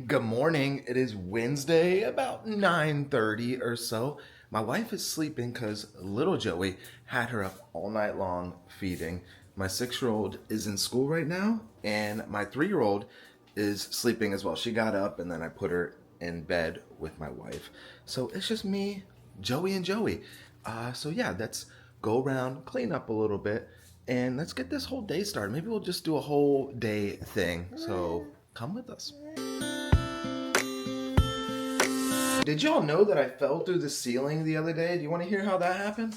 Good morning. It is Wednesday, about 9:30 or so. My wife is sleeping because little Joey had her up all night long feeding. My 6-year-old is in school right now, and my 3-year-old is sleeping as well. She got up, and then I put her in bed with my wife. So it's just me, Joey, and Joey. So yeah, let's go around, clean up a little bit, and let's get this whole day started. Maybe we'll just do a whole day thing. So come with us. Did y'all know that I fell through the ceiling the other day? Do you want to hear how that happened?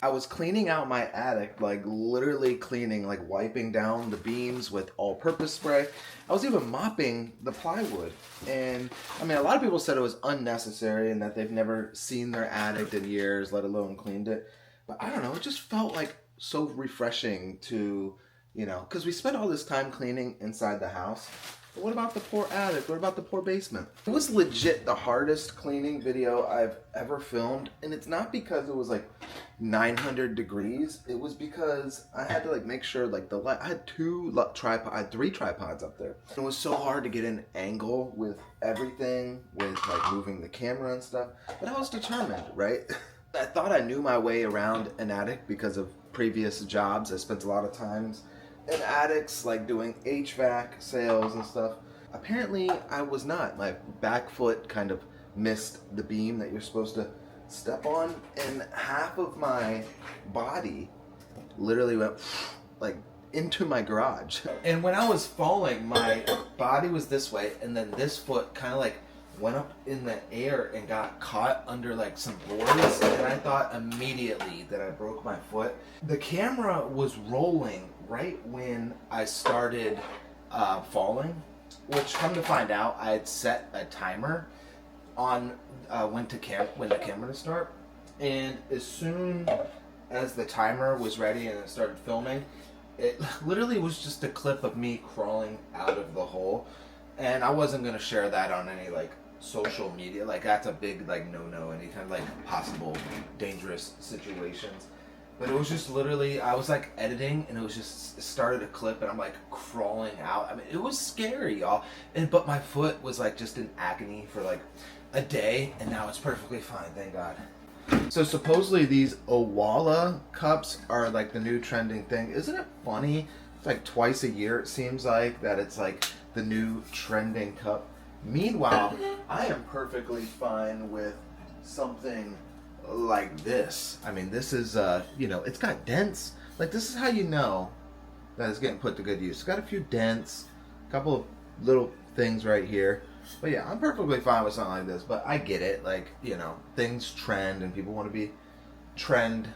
I was cleaning out my attic, like literally cleaning, like wiping down the beams with all-purpose spray. I was even mopping the plywood. And I mean, a lot of people said it was unnecessary and that they've never seen their attic in years, let alone cleaned it. But I don't know, it just felt like so refreshing to, because we spent all this time cleaning inside the house. But what about the poor attic? What about the poor basement? It was legit the hardest cleaning video I've ever filmed. And it's not because it was like 900 degrees. It was because I had to make sure the light. I had I had 3 tripods up there. It was so hard to get an angle with everything, with moving the camera and stuff. But I was determined, right? I thought I knew my way around an attic because of previous jobs. I spent a lot of times in attics, doing HVAC sales and stuff. Apparently, I was not. My back foot kind of missed the beam that you're supposed to step on, and half of my body literally went into my garage. And when I was falling, my body was this way, and then this foot kind of went up in the air and got caught under some boards, and I thought immediately that I broke my foot. The camera was rolling right when I started falling, which, come to find out, I had set a timer on when the camera to start, and as soon as the timer was ready and it started filming, it literally was just a clip of me crawling out of the hole. And I wasn't gonna share that on any social media. That's a big no-no, any kind of possible dangerous situations. But it was just literally, I was editing, and it started a clip, and I'm crawling out. I mean, it was scary, y'all. But my foot was just in agony for a day, and now it's perfectly fine, thank God. So supposedly these Owala cups are the new trending thing. Isn't it funny? It's twice a year, it seems that it's the new trending cup. Meanwhile, I am perfectly fine with something like this. I mean, this is, it's got dents. This is how you know that it's getting put to good use. It's got a few dents, a couple of little things right here. But yeah, I'm perfectly fine with something like this. But I get it. Things trend and people want to be trend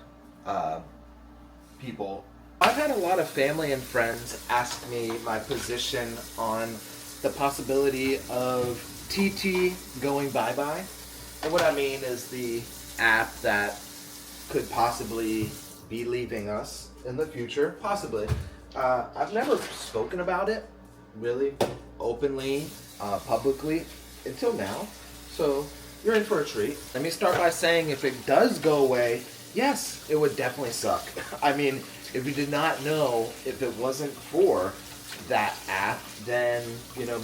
people. I've had a lot of family and friends ask me my position on the possibility of TT going bye-bye. And what I mean is the app that could possibly be leaving us in the future. Possibly. I've never spoken about it really openly, publicly until now. So you're in for a treat. Let me start by saying, if it does go away, yes, it would definitely suck. I mean, if you did not know, if it wasn't for that app, then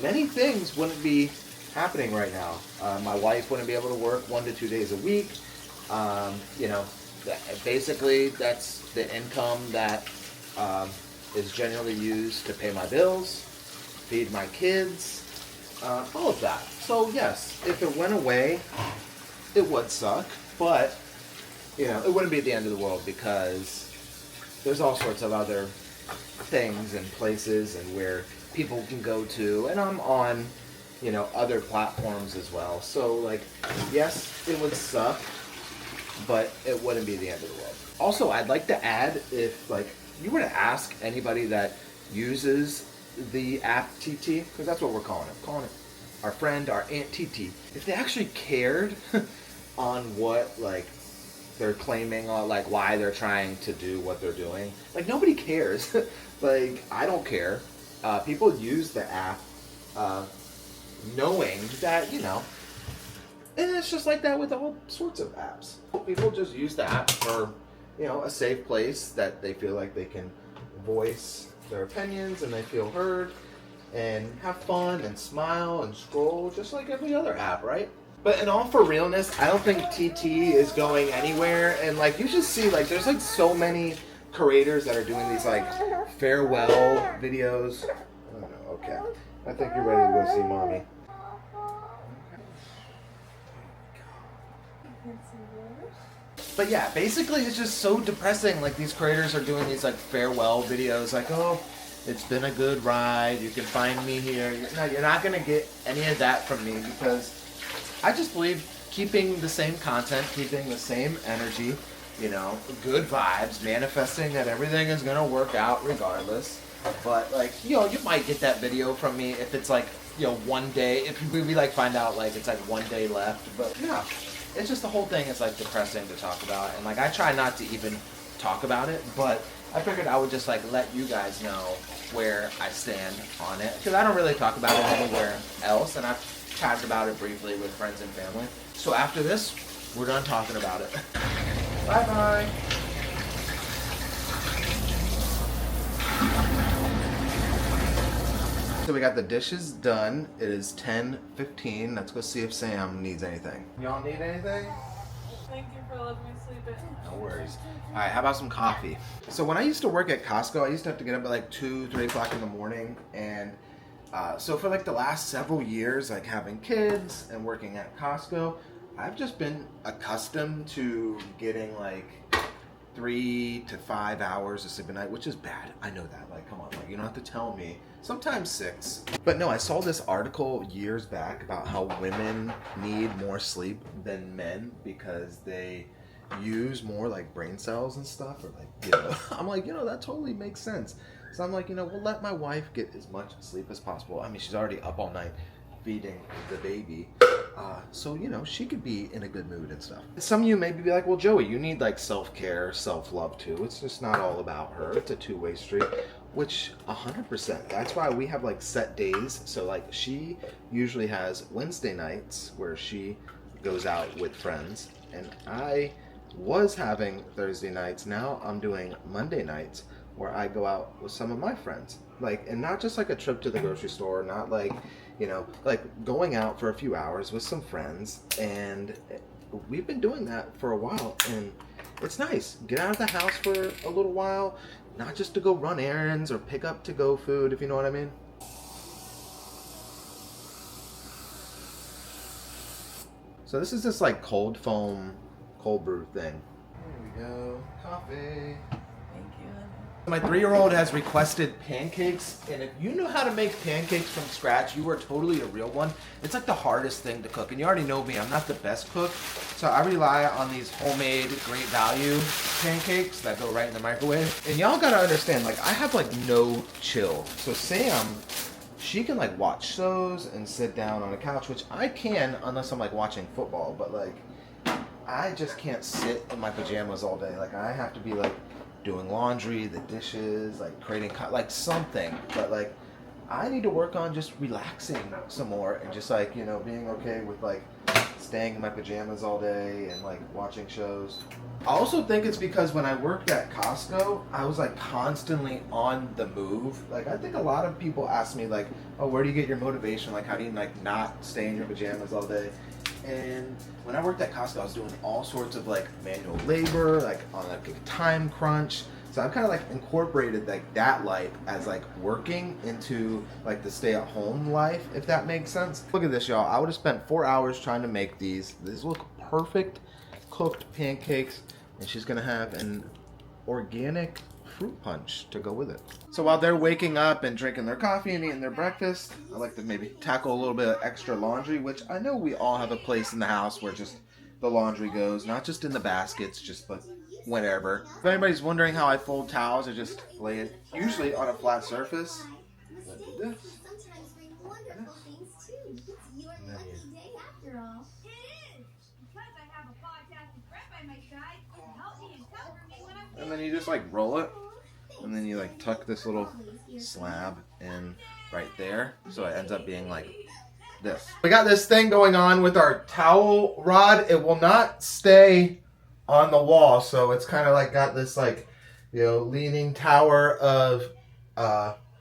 many things wouldn't be happening right now. My wife wouldn't be able to work 1 to 2 days a week. Basically that's the income that is generally used to pay my bills, feed my kids, all of that. So yes, if it went away, it would suck, but it wouldn't be the end of the world, because there's all sorts of other things and places and where people can go to, and I'm on other platforms as well. So yes, it would suck, but it wouldn't be the end of the world. Also, I'd like to add, if you were to ask anybody that uses the app TT, because that's what we're calling it our friend, our Aunt TT, if they actually cared on what they're claiming, on why they're trying to do what they're doing. Nobody cares. I don't care. People use the app knowing that, and it's just like that with all sorts of apps. People just use the app for, a safe place that they feel like they can voice their opinions and they feel heard. and have fun and smile and scroll just like every other app, right? But in all for realness, I don't think TT is going anywhere. And like you just see, like there's like so many creators that are doing these like farewell videos. Oh, no, okay, I think you're ready to go see mommy. But yeah, basically it's just so depressing. Like these creators are doing these like farewell videos, like, oh, it's been a good ride. You can find me here. You're not gonna get any of that from me because I just believe keeping the same content, keeping the same energy, you know, good vibes, manifesting that everything is gonna work out regardless. But like, you know, you might get that video from me if it's like, you know, one day. If we like find out like it's like one day left, but yeah. It's just the whole thing is like depressing to talk about, and like I try not to even talk about it, but I figured I would just like let you guys know where I stand on it, because I don't really talk about it anywhere else, and I've chatted about it briefly with friends and family. So after this, we're done talking about it. Bye bye. So we got the dishes done. It is 10:15. Let's go see if Sam needs anything. Y'all need anything? Thank you for letting me sleep in. No worries. All right, how about some coffee? So when I used to work at Costco, I used to have to get up at like 2, 3 o'clock in the morning. And so for like the last several years, like having kids and working at Costco, I've just been accustomed to getting like 3 to 5 hours of sleep a night, which is bad. I know that. Like, come on, like you don't have to tell me. Sometimes 6. But no, I saw this article years back about how women need more sleep than men because they use more like brain cells and stuff, or like, you know, I'm like, you know, that totally makes sense. So I'm like, you know, we'll let my wife get as much sleep as possible. I mean, she's already up all night feeding the baby. So, you know, she could be in a good mood and stuff. Some of you maybe be like, well, Joey, you need like self-care, self-love too. It's just not all about her. It's a two-way street, which 100%. That's why we have like set days. So like she usually has Wednesday nights where she goes out with friends, and I was having Thursday nights. Now I'm doing Monday nights where I go out with some of my friends. Like, and not just like a trip to the grocery store, not like, you know, like going out for a few hours with some friends. And we've been doing that for a while, and it's nice. Get out of the house for a little while, not just to go run errands or pick up to-go food, if you know what I mean. So this is this like cold foam, cold brew thing. Here we go, coffee. My 3-year-old has requested pancakes, and if you know how to make pancakes from scratch, you are totally a real one. It's like the hardest thing to cook, and you already know me, I'm not the best cook, so I rely on these homemade great value pancakes that go right in the microwave. And y'all gotta understand, like, I have like no chill. So Sam, she can like watch shows and sit down on a couch, which I can unless I'm like watching football, but like I just can't sit in my pajamas all day. Like I have to be like doing laundry, the dishes, like creating like something. But like I need to work on just relaxing some more and just like, you know, being okay with like staying in my pajamas all day and like watching shows. I also think it's because when I worked at Costco, I was like constantly on the move. Like I think a lot of people ask me like, oh, where do you get your motivation? Like how do you like not stay in your pajamas all day? And when I worked at Costco, I was doing all sorts of like manual labor, like on like a time crunch. So I've kind of like incorporated like that life as like working into like the stay-at-home life, if that makes sense. Look at this, y'all. I would have spent 4 hours trying to make these. These look perfect cooked pancakes, and she's gonna have an organic fruit punch to go with it. So while they're waking up and drinking their coffee and eating their breakfast, I like to maybe tackle a little bit of extra laundry, which I know we all have a place in the house where just the laundry goes, not just in the baskets, just but whenever. If anybody's wondering how I fold towels, I just lay it usually on a flat surface. And then you just like roll it, and then you like tuck this little slab in right there, so it ends up being like this. We got this thing going on with our towel rod. It will not stay on the wall, so it's kind of like got this like, you know, leaning tower of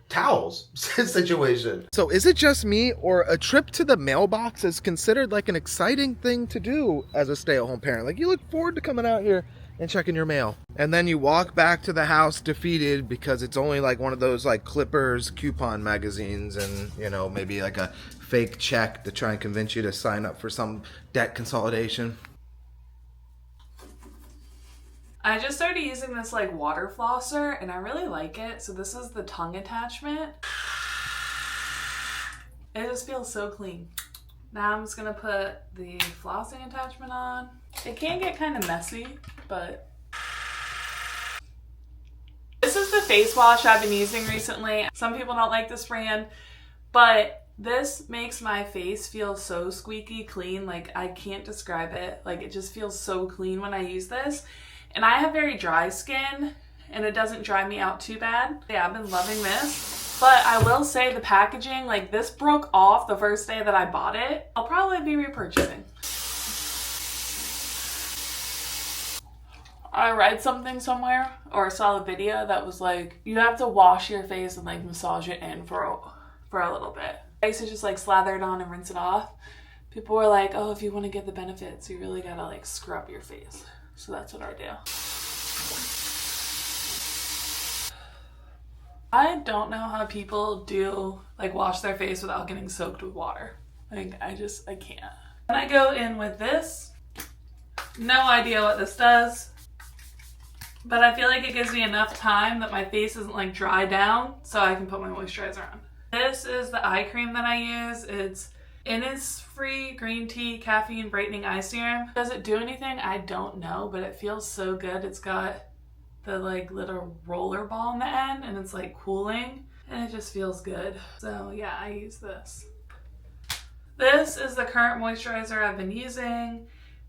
towels situation. So is it just me, or a trip to the mailbox is considered like an exciting thing to do as a stay-at-home parent? Like, you look forward to coming out here and checking your mail, and then you walk back to the house defeated because it's only like one of those like Clippers coupon magazines, and you know, maybe like a fake check to try and convince you to sign up for some debt consolidation. I just started using this like water flosser and I really like it. So this is the tongue attachment. It just feels so clean. Now I'm just gonna put the flossing attachment on. It can get kind of messy, but this is the face wash I've been using recently. Some people don't like this brand, but this makes my face feel so squeaky clean. Like, I can't describe it. Like, it just feels so clean when I use this. And I have very dry skin and it doesn't dry me out too bad. Yeah, I've been loving this. But I will say the packaging, like, this broke off the first day that I bought it. I'll probably be repurchasing. I read something somewhere or saw a video that was like, you have to wash your face and like massage it in for a little bit. I used to just like slather it on and rinse it off. People were like, oh, if you want to get the benefits, you really gotta like scrub your face. So that's what I do. I don't know how people do like wash their face without getting soaked with water. Like, I can't. And I go in with this. No idea what this does, but I feel like it gives me enough time that my face isn't like dry down so I can put my moisturizer on. This is the eye cream that I use. It's Innisfree green tea caffeine brightening eye serum. Does it do anything? I don't know, but it feels so good. It's got the like little roller ball in the end and it's like cooling and it just feels good. So yeah, I use this. This is the current moisturizer I've been using.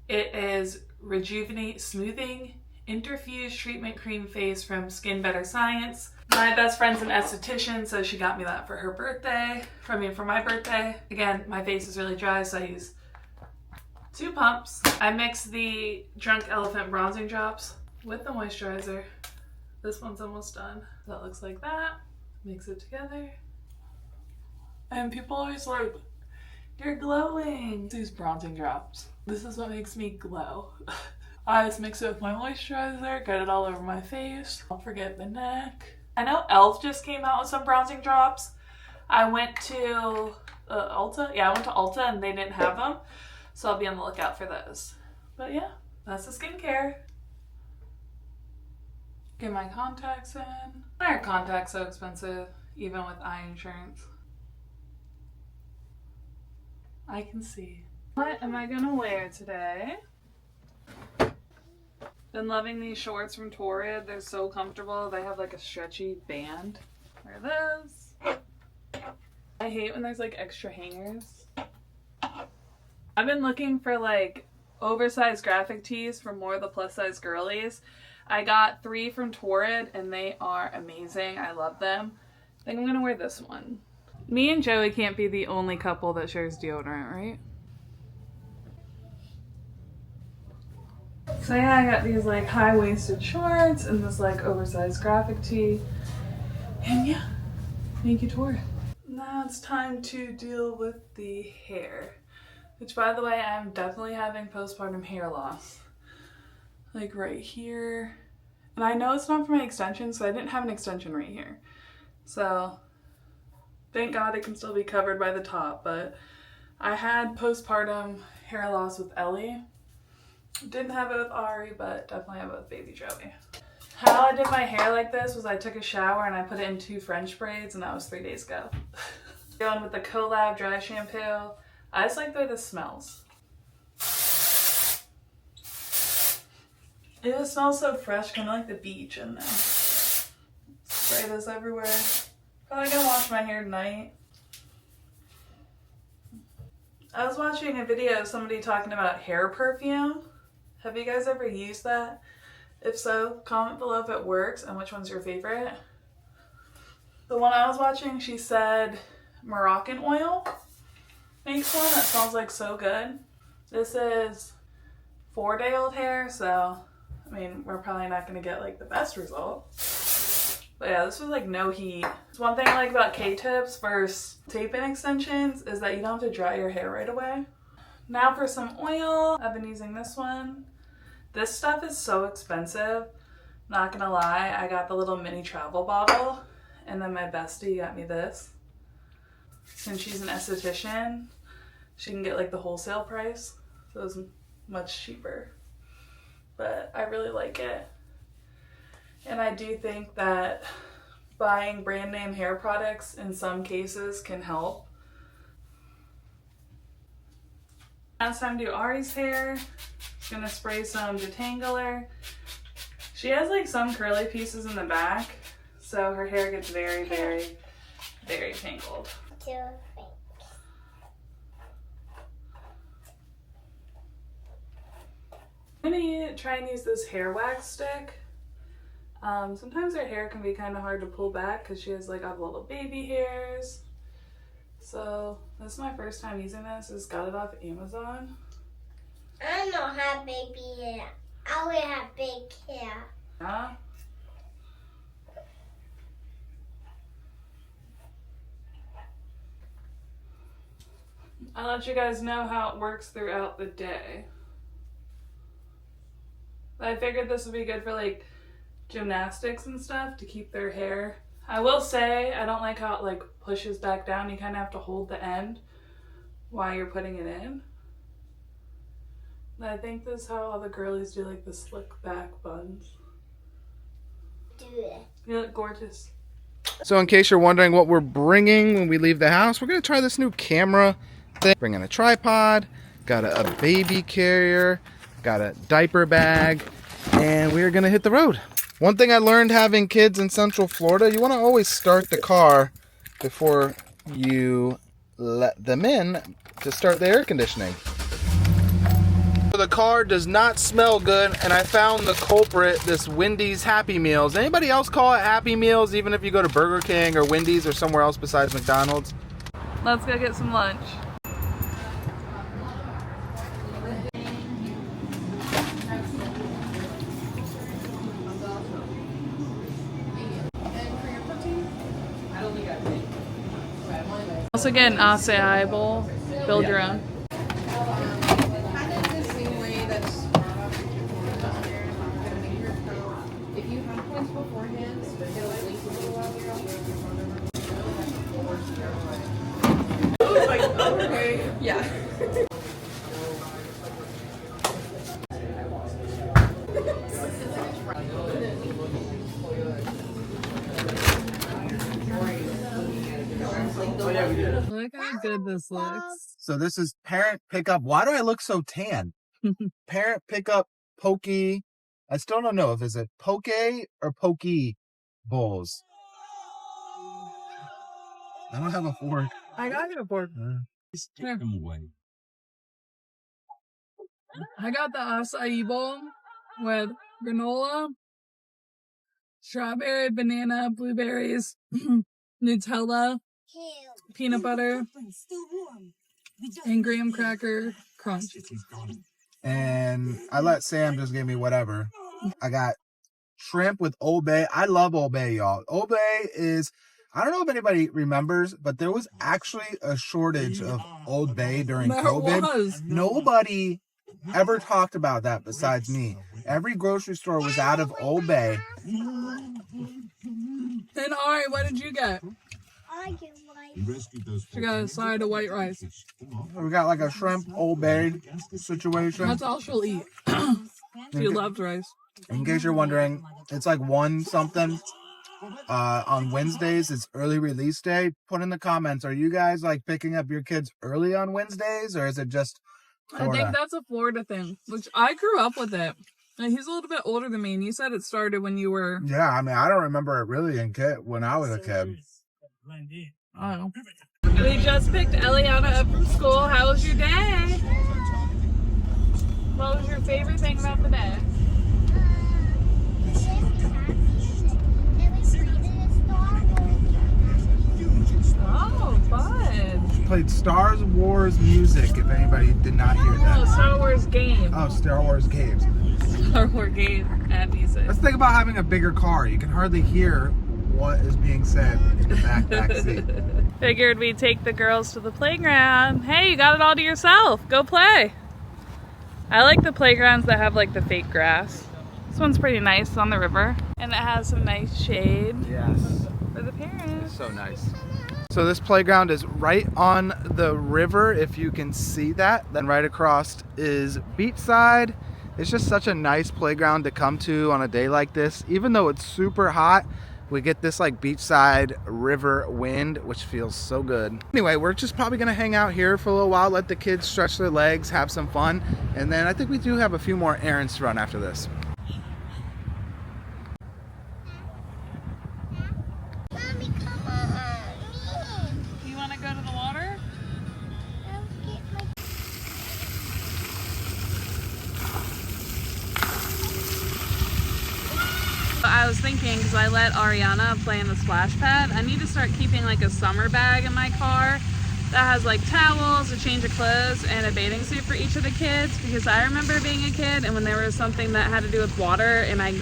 It is Rejuvenate Smoothing Interfused Treatment Cream Face from Skin Better Science. My best friend's an esthetician, so she got me that for her birthday. For my birthday. Again, my face is really dry, so I use 2 pumps. I mix the Drunk Elephant bronzing drops with the moisturizer. This one's almost done. So it looks like that. Mix it together. And people always like, you're glowing. These bronzing drops. This is what makes me glow. I just mix it with my moisturizer, get it all over my face. Don't forget the neck. I know e.l.f. just came out with some bronzing drops. I went to Ulta. Yeah, I went to Ulta and they didn't have them. So I'll be on the lookout for those. But yeah, that's the skincare. Get my contacts in. Why are contacts so expensive, even with eye insurance? I can see. What am I gonna wear today? Been loving these shorts from Torrid. They're so comfortable. They have like a stretchy band. Wear those. I hate when there's like extra hangers. I've been looking for like oversized graphic tees for more of the plus size girlies. I got 3 from Torrid and they are amazing. I love them. I think I'm gonna wear this one. Me and Joey can't be the only couple that shares deodorant, right? So yeah, I got these like high-waisted shorts and this like oversized graphic tee. And yeah, thank you, Torrid. Now it's time to deal with the hair. Which, by the way, I'm definitely having postpartum hair loss. Like right here. And I know it's not for my extension, so I didn't have an extension right here. So thank God it can still be covered by the top, but I had postpartum hair loss with Ellie. Didn't have it with Ari, but definitely have it with baby Joey. How I did my hair like this was I took a shower and I put it in 2 French braids, and that was 3 days ago. Going with the Collab dry shampoo. I just like the way this smells. It just smells so fresh, kind of like the beach in there. Spray this everywhere. Probably gonna wash my hair tonight. I was watching a video of somebody talking about hair perfume. Have you guys ever used that? If so, comment below if it works and which one's your favorite. The one I was watching, she said Moroccan oil makes one that smells like so good. This is 4-day-old hair, so I mean, we're probably not going to get like the best result. But yeah, this was like no heat. It's one thing I like about K-tips versus tape-in extensions is that you don't have to dry your hair right away. Now for some oil. I've been using this one. This stuff is so expensive. Not gonna lie, I got the little mini travel bottle, and then my bestie got me this. Since she's an esthetician, she can get like the wholesale price, so it's much cheaper. But I really like it. And I do think that buying brand name hair products in some cases can help. Now it's time to do Ari's hair. Just gonna spray some detangler. She has like some curly pieces in the back, so her hair gets very, very, very tangled. I'm gonna try and use this hair wax stick. Sometimes her hair can be kind of hard to pull back because she has like all the little baby hairs. So this is my first time using this. I just got it off Amazon. I don't have baby hair. I will have big hair. Yeah. I'll let you guys know how it works throughout the day. I figured this would be good for like gymnastics and stuff to keep their hair. I will say I don't like how it like pushes back down. You kind of have to hold the end while you're putting it in. I think this is how all the girlies do like the slick back buns. Do it. You look gorgeous. So in case you're wondering what we're bringing when we leave the house, we're going to try this new camera thing. Bringing a tripod, got a baby carrier, got a diaper bag, and we're going to hit the road. One thing I learned having kids in Central Florida, you want to always start the car before you let them in to start the air conditioning. The car does not smell good, and I found the culprit, this Wendy's Happy Meals. Anybody else call it Happy Meals, even if you go to Burger King or Wendy's or somewhere else besides McDonald's? Let's go get some lunch. Also get an acai bowl. Build your own. Yeah. Look how good this looks. So this is parent pickup. Why do I look so tan? Parent pickup pokey. I still don't know if it's a poke or pokey bowls. I don't have a fork. I got you a fork. Just take them away. I got the acai bowl with granola, strawberry, banana, blueberries, Nutella, peanut butter, and graham cracker crunch. And I let Sam just give me whatever. I got shrimp with Old Bay. I love Old Bay, y'all. Old Bay is, I don't know if anybody remembers, but there was actually a shortage of Old Bay during COVID. Nobody ever talked about that besides me. Every grocery store was out of Old Bay. And Ari, what did you get? I get white. She got a side of white rice. We got like a shrimp Old Bay situation. That's all she'll eat. She loves rice. In case you're wondering, it's like 1 something. On Wednesdays, it's early release day. Put in the comments, are you guys like picking up your kids early on Wednesdays, or is it just Florida? I think that's a Florida thing, which I grew up with it. And he's a little bit older than me, and you said it started when you were... Yeah, I mean, I don't remember it really when I was a kid. I don't know. We just picked Eliana up from school. How was your day? What was your favorite thing about the day? Oh, fun. Played Star Wars music, if anybody did not hear that. Oh, Star Wars game. Oh, Star Wars games. Star Wars game and music. Let's think about having a bigger car. You can hardly hear what is being said in the back seat. Figured we'd take the girls to the playground. Hey, you got it all to yourself. Go play. I like the playgrounds that have like the fake grass. This one's pretty nice on the river. And it has some nice shade. Yes. For the parents. So nice. So this playground is right on the river, if you can see that. Then right across is beachside. It's just such a nice playground to come to on a day like this. Even though it's super hot, we get this like beachside river wind, which feels so good. Anyway, we're just probably gonna hang out here for a little while, let the kids stretch their legs, have some fun. And then I think we do have a few more errands to run after this. Mommy, come on me. You want to go to the water? I'll get my I was thinking, because I let Ariana play in the splash pad, I need to start keeping like a summer bag in my car that has like towels, a change of clothes, and a bathing suit for each of the kids, because I remember being a kid and when there was something that had to do with water and I,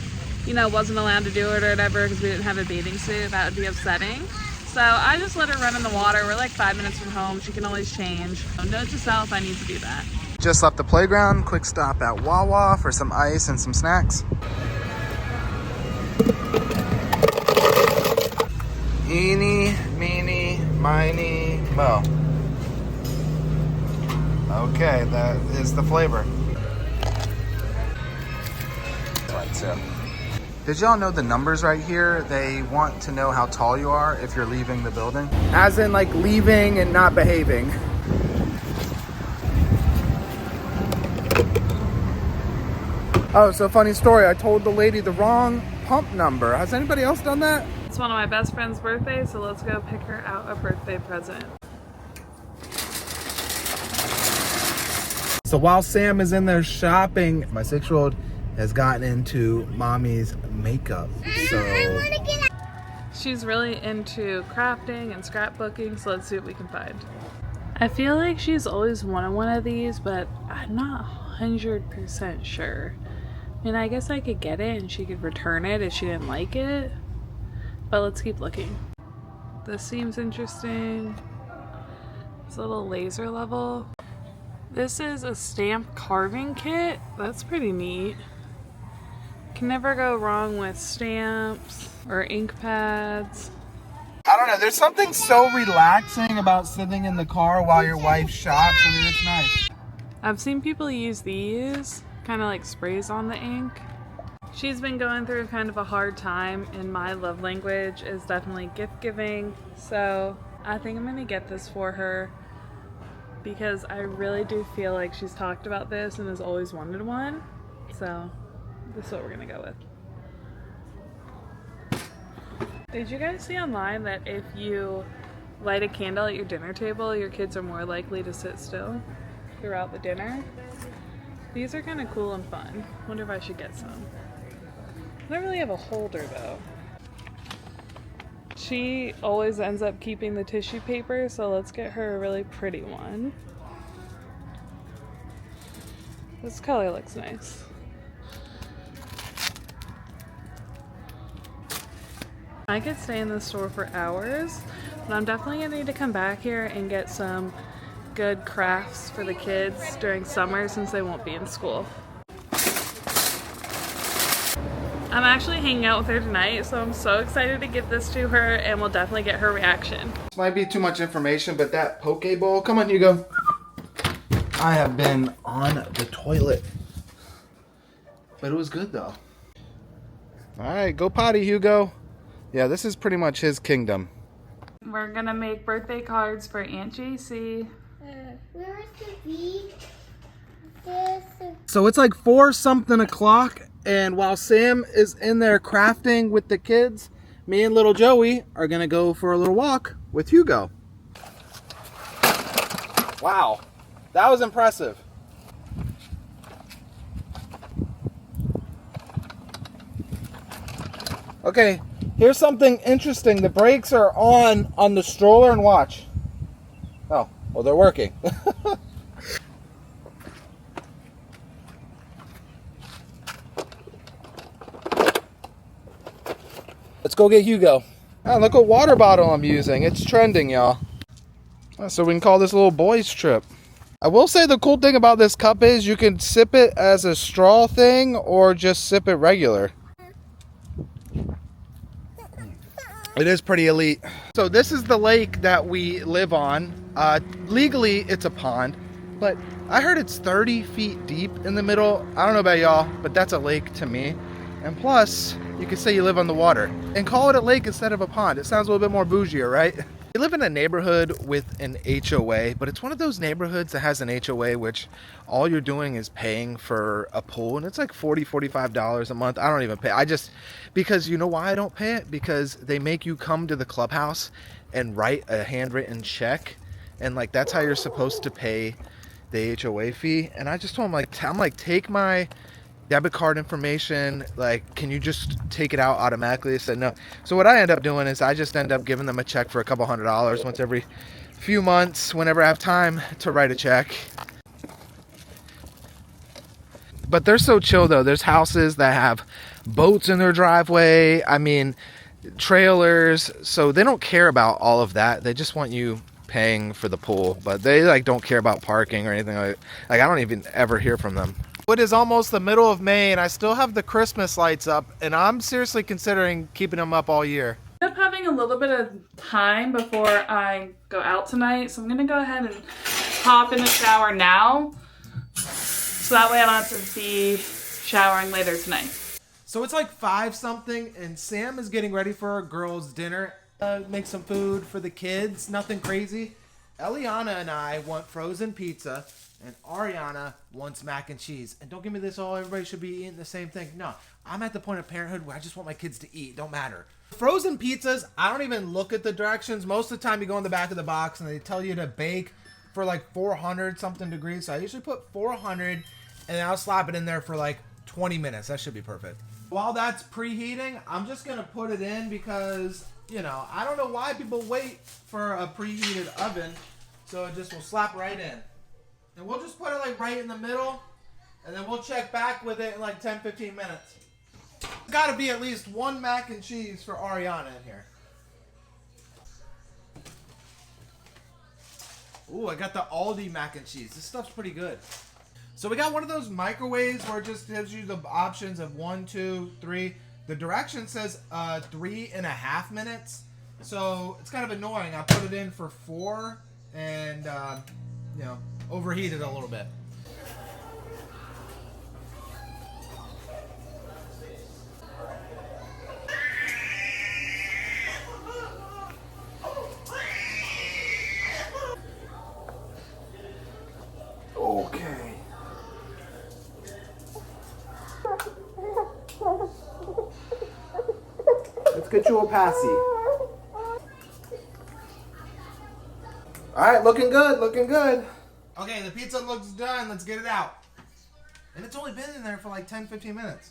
you know, wasn't allowed to do it or whatever because we didn't have a bathing suit, that would be upsetting. So I just let her run in the water. We're like 5 minutes from home. She can always change. Note to self, I need to do that. Just left the playground, quick stop at Wawa for some ice and some snacks. Eeny, meeny, miny, mo. Okay, that is the flavor. Right, so. Did y'all know the numbers right here? They want to know how tall you are if you're leaving the building. As in like leaving and not behaving. Oh, so funny story. I told the lady the wrong pump number. Has anybody else done that? It's one of my best friend's birthdays, so let's go pick her out a birthday present. So while Sam is in there shopping, my 6-year-old has gotten into mommy's makeup. So She's really into crafting and scrapbooking, so let's see what we can find. I feel like she's always wanted one of these, but I'm not 100% sure. I mean, I guess I could get it and she could return it if she didn't like it. But let's keep looking. This seems interesting. It's a little laser level. This is a stamp carving kit. That's pretty neat. Can never go wrong with stamps or ink pads. I don't know, there's something so relaxing about sitting in the car while your wife shops. I mean, it's nice. I've seen people use these, kind of like sprays on the ink. She's been going through kind of a hard time, and my love language is definitely gift giving. So I think I'm gonna get this for her because I really do feel like she's talked about this and has always wanted one. So this is what we're gonna go with. Did you guys see online that if you light a candle at your dinner table, your kids are more likely to sit still throughout the dinner? These are kind of cool and fun. Wonder if I should get some. I don't really have a holder though. She always ends up keeping the tissue paper, so let's get her a really pretty one. This color looks nice. I could stay in the store for hours, but I'm definitely gonna need to come back here and get some good crafts for the kids during summer since they won't be in school. I'm actually hanging out with her tonight, so I'm so excited to give this to her and we'll definitely get her reaction. This might be too much information, but that poke bowl, come on Hugo. I have been on the toilet. But it was good though. Alright, go potty Hugo. Yeah, this is pretty much his kingdom. We're gonna make birthday cards for Aunt JC. where's the V? This. So it's like 4-something o'clock, and while Sam is in there crafting with the kids, me and little Joey are gonna go for a little walk with Hugo. Wow, that was impressive. Okay, here's something interesting. The brakes are on the stroller, and watch. Oh, well, they're working. Let's go get Hugo. Ah, look what water bottle I'm using. It's trending, y'all. So we can call this a little boys trip. I will say the cool thing about this cup is you can sip it as a straw thing or just sip it regular. It is pretty elite. So this is the lake that we live on. Legally, it's a pond, but I heard it's 30 feet deep in the middle. I don't know about y'all, but that's a lake to me. And plus, you could say you live on the water and call it a lake instead of a pond. It sounds a little bit more bougier, right? We live in a neighborhood with an HOA, but it's one of those neighborhoods that has an HOA, which all you're doing is paying for a pool, and it's like $45 a month. I don't even pay. Because you know why I don't pay it? Because they make you come to the clubhouse and write a handwritten check, and like that's how you're supposed to pay the HOA fee. And I just told them, I'm like, take my debit card information, like, can you just take it out automatically? They said no. So what I end up doing is I just end up giving them a check for a couple $100 once every few months, whenever I have time to write a check. But they're so chill though. There's houses that have boats in their driveway, I mean trailers, so they don't care about all of that. They just want you paying for the pool, but they like don't care about parking or anything like I don't even ever hear from them. It is almost the middle of May and I still have the Christmas lights up, and I'm seriously considering keeping them up all year. I'm having a little bit of time before I go out tonight, so I'm gonna go ahead and hop in the shower now, so that way I don't have to be showering later tonight. So it's like 5 something and Sam is getting ready for our girls' dinner. Make some food for the kids, nothing crazy. Eliana and I want frozen pizza, and Ariana wants mac and cheese. And don't give me this, oh, everybody should be eating the same thing. No, I'm at the point of parenthood where I just want my kids to eat. Don't matter. Frozen pizzas, I don't even look at the directions. Most of the time you go in the back of the box and they tell you to bake for like 400 something degrees. So I usually put 400 and I'll slap it in there for like 20 minutes. That should be perfect. While that's preheating, I'm just going to put it in because, you know, I don't know why people wait for a preheated oven. So it just will slap right in. And we'll just put it like right in the middle, and then we'll check back with it in like 10-15 minutes. Got to be at least one mac and cheese for Ariana in here. Ooh, I got the Aldi mac and cheese. This stuff's pretty good. So we got one of those microwaves where it just gives you the options of 1, 2, 3. The direction says 3.5 minutes. So it's kind of annoying. I put it in for 4 and, you know, overheated a little bit. Okay. Let's get you a passy. Alright, looking good, looking good. Okay, the pizza looks done. Let's get it out. And it's only been in there for like 10-15 minutes.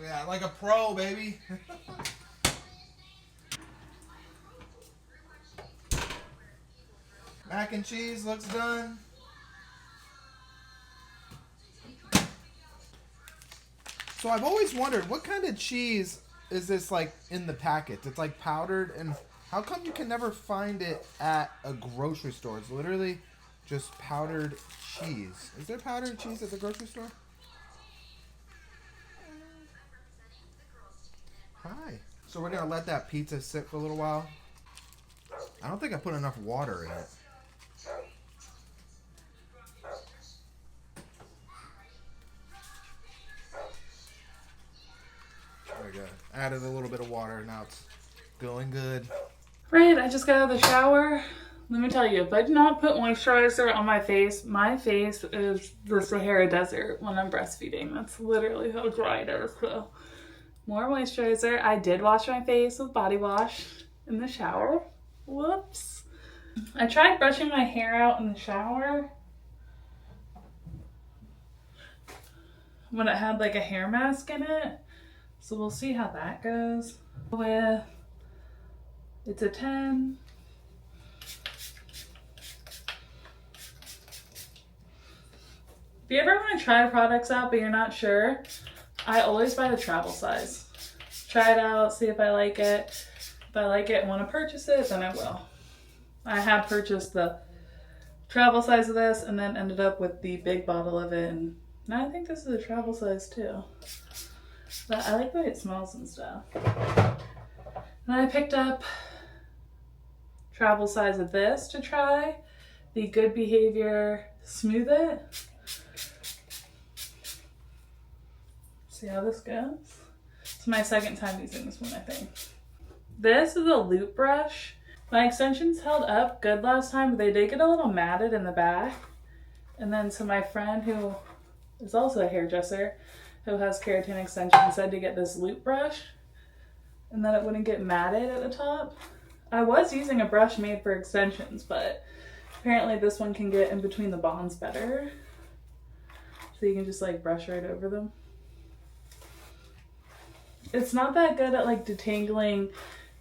Yeah, like a pro, baby. Mac and cheese looks done. So I've always wondered, what kind of cheese is this like in the packet? It's like powdered, and how come you can never find it at a grocery store? It's literally just powdered cheese. Is there powdered cheese at the grocery store? Hi. So we're gonna let that pizza sit for a little while. I don't think I put enough water in it. There we go. Added a little bit of water. Now it's going good. Right, I just got out of the shower. Let me tell you, if I do not put moisturizer on my face is the Sahara Desert when I'm breastfeeding. That's literally how dry it is. So, more moisturizer. I did wash my face with body wash in the shower. Whoops. I tried brushing my hair out in the shower when it had like a hair mask in it. So we'll see how that goes. It's a 10. If you ever want to try products out but you're not sure, I always buy the travel size. Try it out, see if I like it. If I like it and want to purchase it, then I will. I have purchased the travel size of this and then ended up with the big bottle of it. And now I think this is a travel size too. But I like the way it smells and stuff. And I picked up travel size of this to try. The Good Behavior Smooth It. See how this goes? It's my second time using this one, I think. This is a loop brush. My extensions held up good last time, but they did get a little matted in the back. And then so my friend who is also a hairdresser who has keratin extensions said to get this loop brush and that it wouldn't get matted at the top. I was using a brush made for extensions, but apparently this one can get in between the bonds better. So you can just like brush right over them. It's not that good at like detangling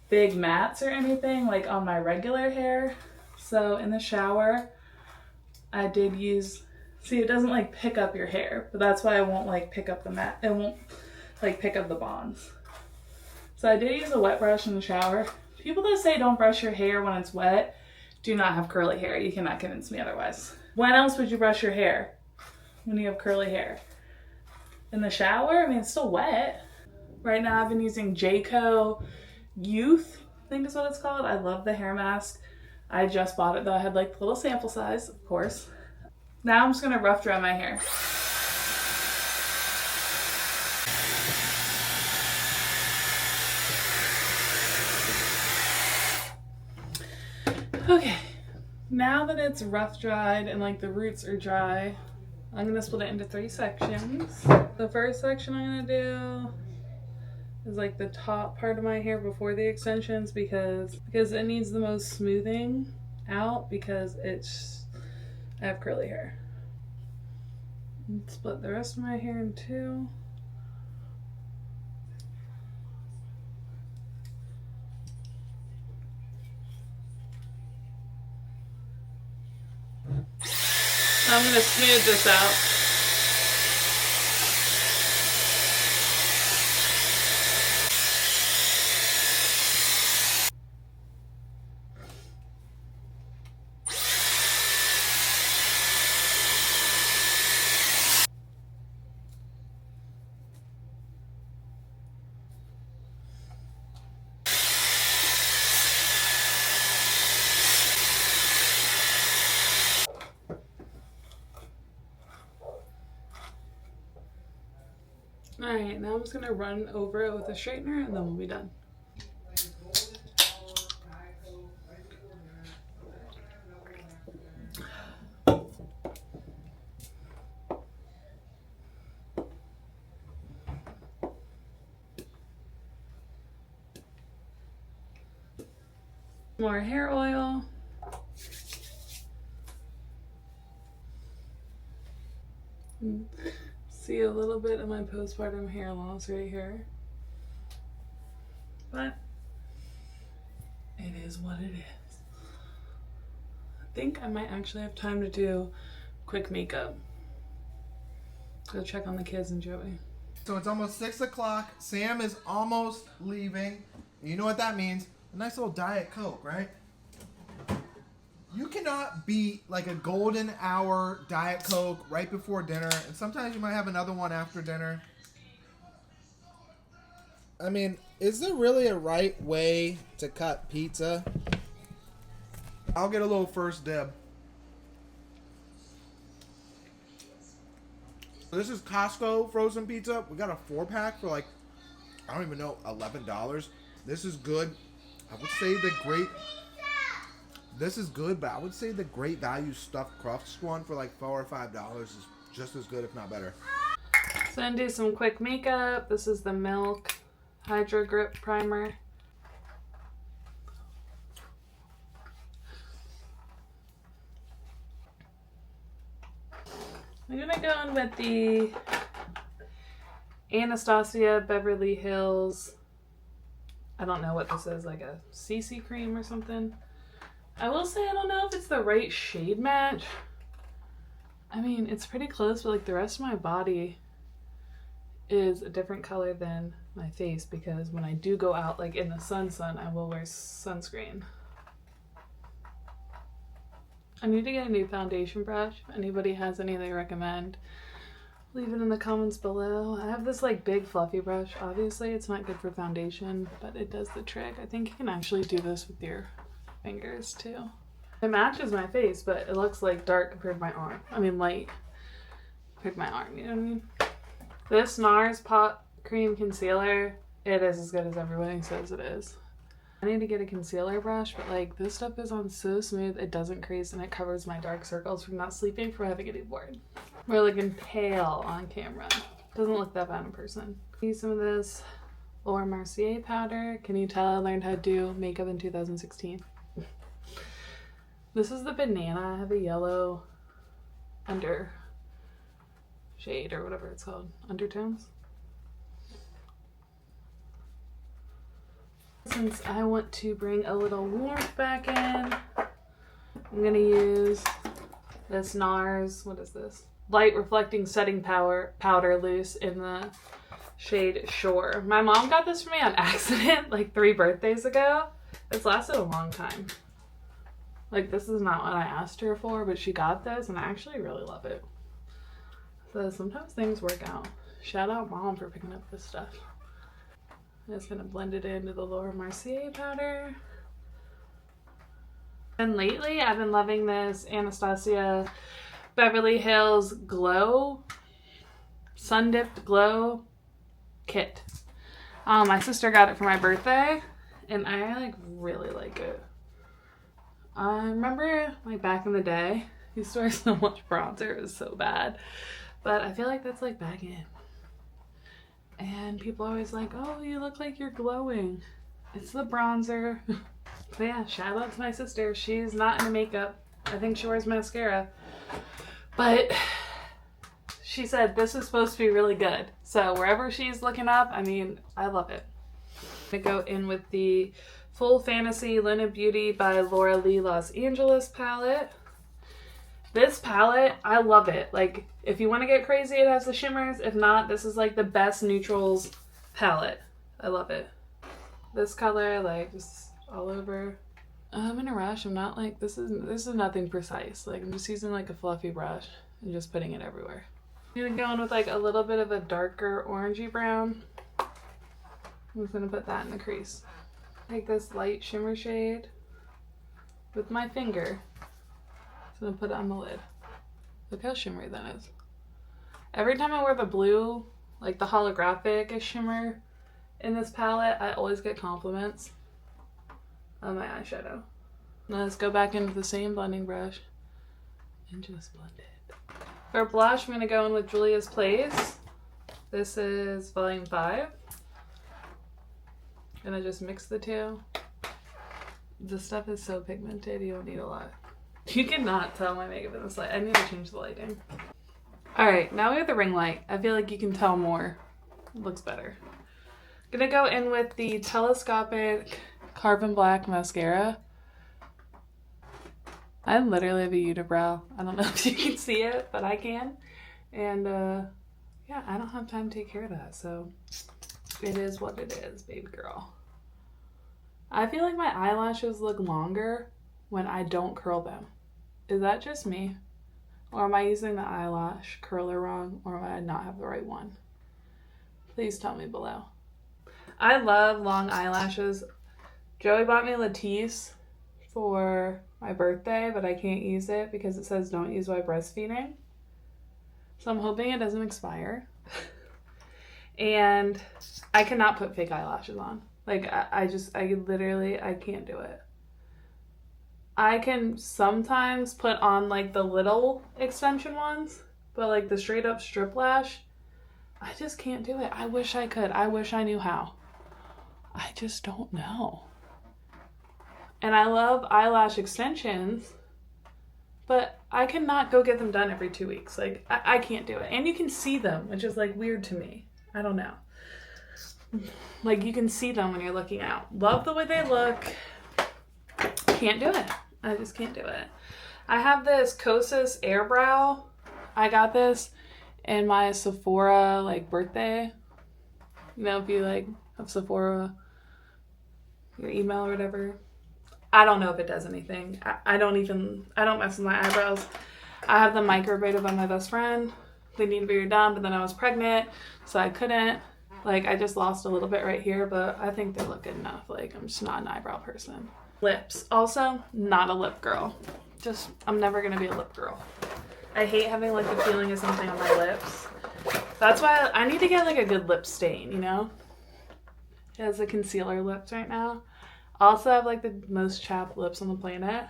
big mats or anything like on my regular hair. So in the shower, I did use, see it doesn't like pick up your hair, but that's why I won't like pick up the mat. It won't like pick up the bonds. So I did use a wet brush in the shower. People that say don't brush your hair when it's wet do not have curly hair. You cannot convince me otherwise. When else would you brush your hair when you have curly hair? In the shower? I mean, it's still wet. Right now I've been using Jayco Youth, I think is what it's called. I love the hair mask. I just bought it though. I had like the little sample size, of course. Now I'm just gonna rough dry my hair. Okay, now that it's rough dried and like the roots are dry, I'm gonna split it into 3 sections. The first section I'm gonna do is like the top part of my hair before the extensions because it needs the most smoothing out because I have curly hair. And split the rest of my hair in 2. I'm gonna smooth this out. Alright, now I'm just gonna run over it with a straightener and then we'll be done. More hair oil. See a little bit of my postpartum hair loss right here, but it is what it is. I think I might actually have time to do quick makeup. Go check on the kids and Joey. So it's almost 6 o'clock. Sam is almost leaving. You know what that means? A nice little Diet Coke, right? You cannot beat like a golden hour Diet Coke right before dinner. And sometimes you might have another one after dinner. I mean, is there really a right way to cut pizza? I'll get a little first dib. This is Costco frozen pizza. We got a 4-pack for like, I don't even know, $11. This is good. I would say this is good, but I would say the Great Value stuffed crust one for like $4 or $5 is just as good, if not better. So I'm gonna do some quick makeup. This is the Milk Hydro Grip Primer. I'm gonna go in with the Anastasia Beverly Hills, I don't know what this is, like a CC cream or something. I will say I don't know if it's the right shade match, I mean, it's pretty close, but like the rest of my body is a different color than my face because when I do go out like in the sun, I will wear sunscreen. I need to get a new foundation brush. If anybody has any they recommend, leave it in the comments below. I have this like big fluffy brush. Obviously it's not good for foundation, but it does the trick. I think you can actually do this with your fingers too. It matches my face, but it looks like dark compared to my arm. I mean light compared to my arm, you know what I mean? This NARS Pot Cream Concealer, it is as good as everybody says it is. I need to get a concealer brush, but like this stuff is on so smooth, it doesn't crease and it covers my dark circles from not sleeping, from having a newborn. We're looking pale on camera. Doesn't look that bad in person. Use some of this Laura Mercier powder. Can you tell I learned how to do makeup in 2016? This is the banana. I have a yellow under shade or whatever it's called. Undertones. Since I want to bring a little warmth back in, I'm gonna use this NARS, what is this? Light Reflecting Setting Powder Loose in the shade Shore. My mom got this for me on accident like 3 birthdays ago. It's lasted a long time. Like this is not what I asked her for, but she got this and I actually really love it. So sometimes things work out. Shout out mom for picking up this stuff. I'm just gonna blend it into the Laura Mercier powder. And lately I've been loving this Anastasia Beverly Hills Glow, Sun Dipped Glow kit. My sister got it for my birthday and I like really like it. I remember like back in the day, I used to wear so much bronzer, it was so bad. But I feel like that's like back in. And people are always like, oh, you look like you're glowing. It's the bronzer. But yeah, shout out to my sister. She's not into makeup. I think she wears mascara. But she said this is supposed to be really good. So wherever she's looking up, I mean, I love it. I'm gonna go in with the Full Fantasy Linen Beauty by Laura Lee Los Angeles palette. This palette, I love it. Like, if you want to get crazy, it has the shimmers. If not, this is like the best neutrals palette. I love it. This color, like, just all over. I'm in a rush. I'm not like, this is nothing precise. Like, I'm just using like a fluffy brush and just putting it everywhere. I'm gonna go in with like a little bit of a darker orangey brown. I'm just gonna put that in the crease. Take this light shimmer shade with my finger. So I'm gonna put it on the lid. Look how shimmery that is. Every time I wear the blue, like the holographic shimmer in this palette, I always get compliments on my eyeshadow. Now let's go back into the same blending brush and just blend it. For blush, I'm gonna go in with Julia's Place. This is volume 5. Gonna just mix the two. This stuff is so pigmented, you don't need a lot. You cannot tell my makeup in this light. I need to change the lighting. Alright, now we have the ring light. I feel like you can tell more. It looks better. Gonna go in with the Telescopic Carbon Black Mascara. I literally have a unibrow. I don't know if you can see it, but I can. And yeah, I don't have time to take care of that, so it is what it is, baby girl. I feel like my eyelashes look longer when I don't curl them. Is that just me? Or am I using the eyelash curler wrong? Or am I not have the right one? Please tell me below. I love long eyelashes. Joey bought me Latisse for my birthday, but I can't use it because it says don't use while breastfeeding. So I'm hoping it doesn't expire. And I cannot put fake eyelashes on. Like, I literally can't do it. I can sometimes put on like the little extension ones, but like the straight up strip lash, I just can't do it. I wish I could. I wish I knew how. I just don't know. And I love eyelash extensions, but I cannot go get them done every 2 weeks. Like, I can't do it. And you can see them, which is like weird to me. I don't know. Like, you can see them when you're looking out. Love the way they look. Can't do it. I just can't do it. I have this Kosas Airbrow I got this in my Sephora like birthday. You know, if you like have Sephora, your email or whatever. I don't know if it does anything. I don't mess with my eyebrows. I have them microbladed by my best friend. They need to be redone, but then I was pregnant, so I couldn't. Like, I just lost a little bit right here, but I think they look good enough. Like, I'm just not an eyebrow person. Lips. Also, not a lip girl. I'm never gonna be a lip girl. I hate having like the feeling of something on my lips. That's why I need to get like a good lip stain, you know? It has the concealer lips right now. I also have like the most chapped lips on the planet.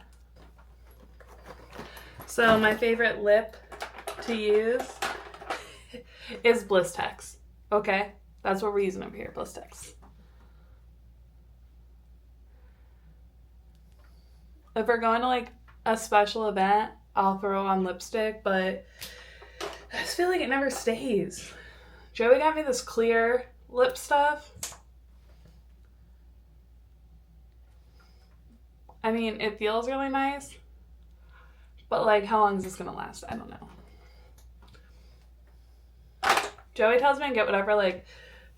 So my favorite lip to use is Blistex. Okay? That's what we're using over here, Blistex. If we're going to like a special event, I'll throw on lipstick, but I just feel like it never stays. Joey got me this clear lip stuff. I mean, it feels really nice, but like, how long is this gonna last? I don't know. Joey tells me to get whatever, like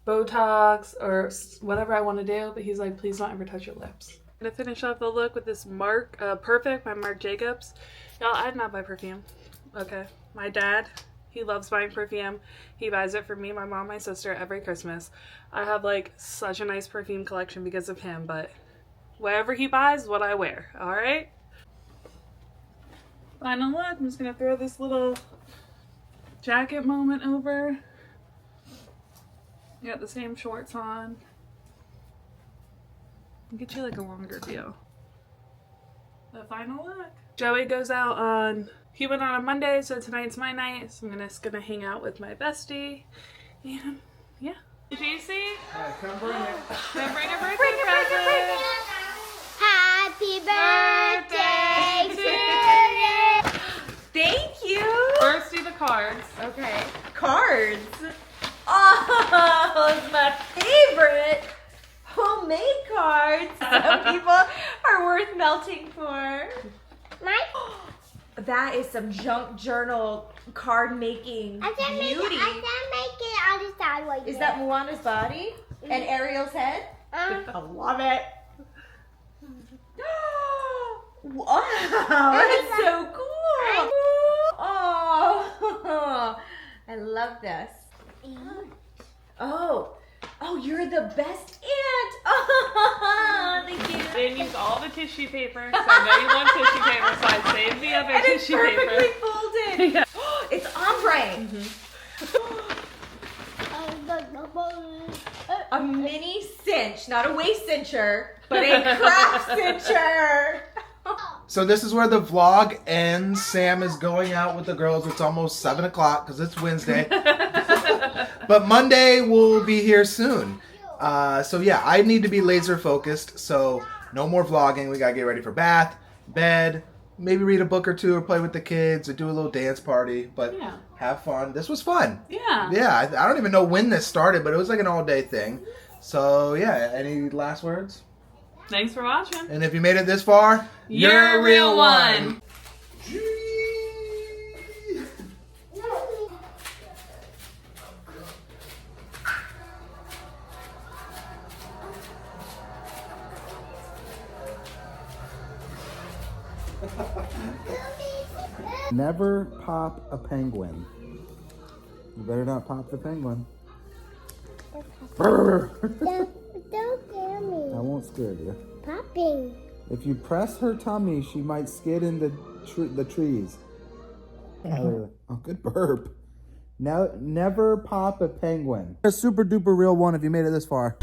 Botox or whatever I want to do, but he's like, please don't ever touch your lips. I'm gonna finish off the look with this Perfect by Marc Jacobs. Y'all, I did not buy perfume. Okay, my dad, he loves buying perfume. He buys it for me, my mom, my sister every Christmas. I have like such a nice perfume collection because of him, but whatever he buys is what I wear, all right? Final look, I'm just gonna throw this little jacket moment over. You got the same shorts on. I'll get you like a longer view. The final look. Joey goes out he went on a Monday, so tonight's my night. So I'm just gonna hang out with my bestie. And yeah. JC? Come bring it. Come bring a birthday present. Happy birthday to you. Thank you. First do the cards. Okay. Cards. Oh, it's my favorite. Homemade cards. Some people are worth melting for. Mine? That is some junk journal card making I can't make it. beauty. I can't make it on the side like Is that Moana's body and Ariel's head? I love it. Wow, that's so cool. Oh, I love this. Oh, you're the best aunt. Oh, thank you. I didn't use all the tissue paper, so I know you want tissue paper, so I saved the other And it's tissue perfectly paper. folded. Yeah. It's ombre. A mini cinch, not a waist cincher, but a craft cincher. So this is where the vlog ends. Sam is going out with the girls. It's almost 7 o'clock because it's Wednesday. But Monday will be here soon. So yeah, I need to be laser focused. So no more vlogging. We got to get ready for bath, bed, maybe read a book or two or play with the kids or do a little dance party. But Yeah. have fun. This was fun. Yeah. Yeah, I don't even know when this started, but it was like an all-day thing. So yeah, any last words? Thanks for watching. And if you made it this far, You're a real one. Never pop a penguin. You better not pop the penguin. Don't scare me. I won't scare you. Popping. If you press her tummy, she might skid in the trees. Oh, good burp. Now, never pop a penguin. A super duper real one if you made it this far.